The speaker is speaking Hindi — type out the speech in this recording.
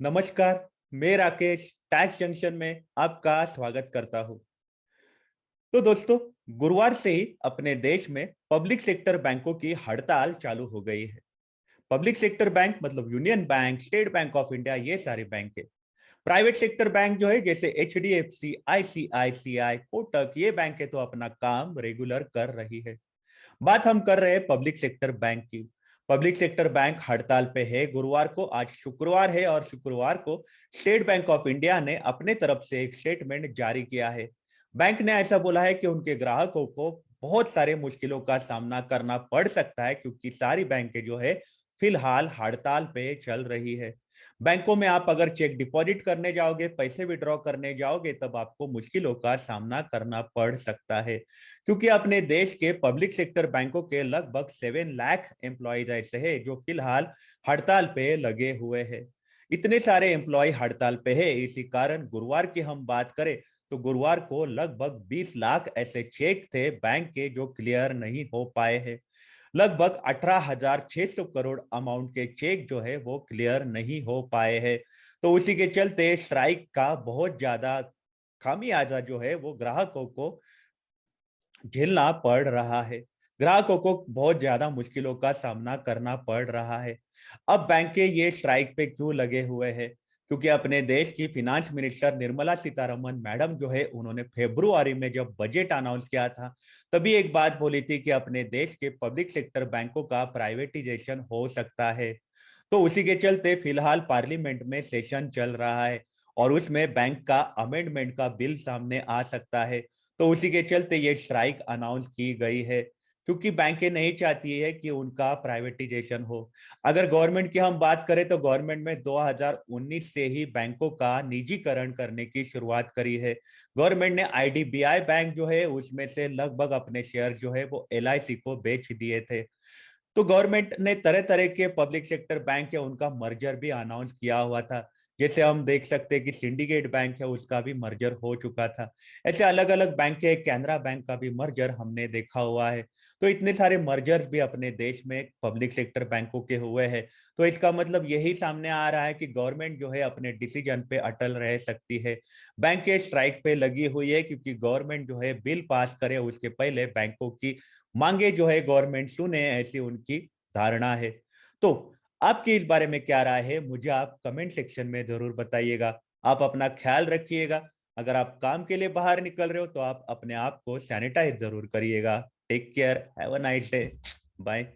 नमस्कार। मैं राकेश टैक्स जंक्शन में आपका स्वागत करता हूं। तो दोस्तों, गुरुवार से ही अपने देश में पब्लिक सेक्टर बैंकों की हड़ताल चालू हो गई है। पब्लिक सेक्टर बैंक मतलब union bank, state bank of India, ये सारे बैंक है। प्राइवेट सेक्टर बैंक जो है जैसे एचडीएफसी, आईसीआईसीआई, कोटक, ये बैंक है तो अपना काम रेगुलर कर रही है। बात हम कर रहे हैं पब्लिक सेक्टर बैंक की। पब्लिक सेक्टर बैंक हड़ताल पे है गुरुवार को। आज शुक्रवार है और शुक्रवार को स्टेट बैंक ऑफ इंडिया ने अपने तरफ से एक स्टेटमेंट जारी किया है। बैंक ने ऐसा बोला है कि उनके ग्राहकों को बहुत सारे मुश्किलों का सामना करना पड़ सकता है क्योंकि सारी बैंकें जो है फिलहाल हड़ताल पे चल रही है। बैंकों में आप अगर चेक डिपॉजिट करने जाओगे, पैसे विड्रॉ करने जाओगे, तब आपको मुश्किलों का सामना करना पड़ सकता है क्योंकि अपने देश के पब्लिक सेक्टर बैंकों के लगभग 7 लाख एम्प्लॉयज ऐसे हैं जो फिलहाल हड़ताल पे लगे हुए हैं। इतने सारे एम्प्लॉय हड़ताल पे है, इसी कारण गुरुवार की हम बात करें तो गुरुवार को लगभग 20 लाख ऐसे चेक थे बैंक के जो क्लियर नहीं हो पाए हैं। लगभग 18,600 करोड़ अमाउंट के चेक जो है वो क्लियर नहीं हो पाए हैं। तो उसी के चलते स्ट्राइक का बहुत ज्यादा खामियाजा जो है वो ग्राहकों को झेलना पड़ रहा है। ग्राहकों को बहुत ज्यादा मुश्किलों का सामना करना पड़ रहा है। अब बैंकें ये स्ट्राइक पे क्यों लगे हुए हैं? क्योंकि अपने देश की finance minister Nirmala Sitharaman madam जो है उन्होंने फरवरी में जब बजट अनाउंस किया था तभी एक बात बोली थी कि अपने देश के पब्लिक सेक्टर बैंकों का प्राइवेटाइजेशन हो सकता है। तो उसी के चलते फिलहाल पार्लियामेंट में सेशन चल रहा है और उसमें बैंक का अमेंडमेंट का बिल सामने आ सकता है। तो उसी के चलते ये स्ट्राइक अनाउंस की गई है क्योंकि बैंकें नहीं चाहती है कि उनका प्राइवेटाइजेशन हो। अगर गवर्नमेंट की हम बात करें तो गवर्नमेंट में 2019 से ही बैंकों का निजीकरण करने की शुरुआत करी है। गवर्नमेंट ने आईडीबीआई बैंक जो है उसमें से लगभग अपने शेयर जो है वो एलआईसी को बेच दिए थे। तो गवर्नमेंट ने तरह तरह के पब्लिक सेक्टर बैंक है उनका मर्जर भी अनाउंस किया हुआ था। जैसे हम देख सकते हैं कि सिंडिकेट बैंक है उसका भी मर्जर हो चुका था। ऐसे अलग अलग बैंक है, कैनरा बैंक का भी मर्जर हमने देखा हुआ है। तो इतने सारे मर्जर्स भी अपने देश में पब्लिक सेक्टर बैंकों के हुए हैं। तो इसका मतलब यही सामने आ रहा है कि गवर्नमेंट जो है अपने डिसीजन पे अटल रह सकती है। बैंकें स्ट्राइक पे लगी हुई है क्योंकि गवर्नमेंट जो है बिल पास करे उसके पहले बैंकों की मांगे जो है गवर्नमेंट सुने, ऐसी उनकी धारणा है। तो आपकी इस बारे में क्या राय है, मुझे आप कमेंट सेक्शन में जरूर बताइएगा। आप अपना ख्याल रखिएगा। अगर आप काम के लिए बाहर निकल रहे हो तो आप अपने आप को सैनिटाइज जरूर करिएगा। Take care, have a nice day, bye.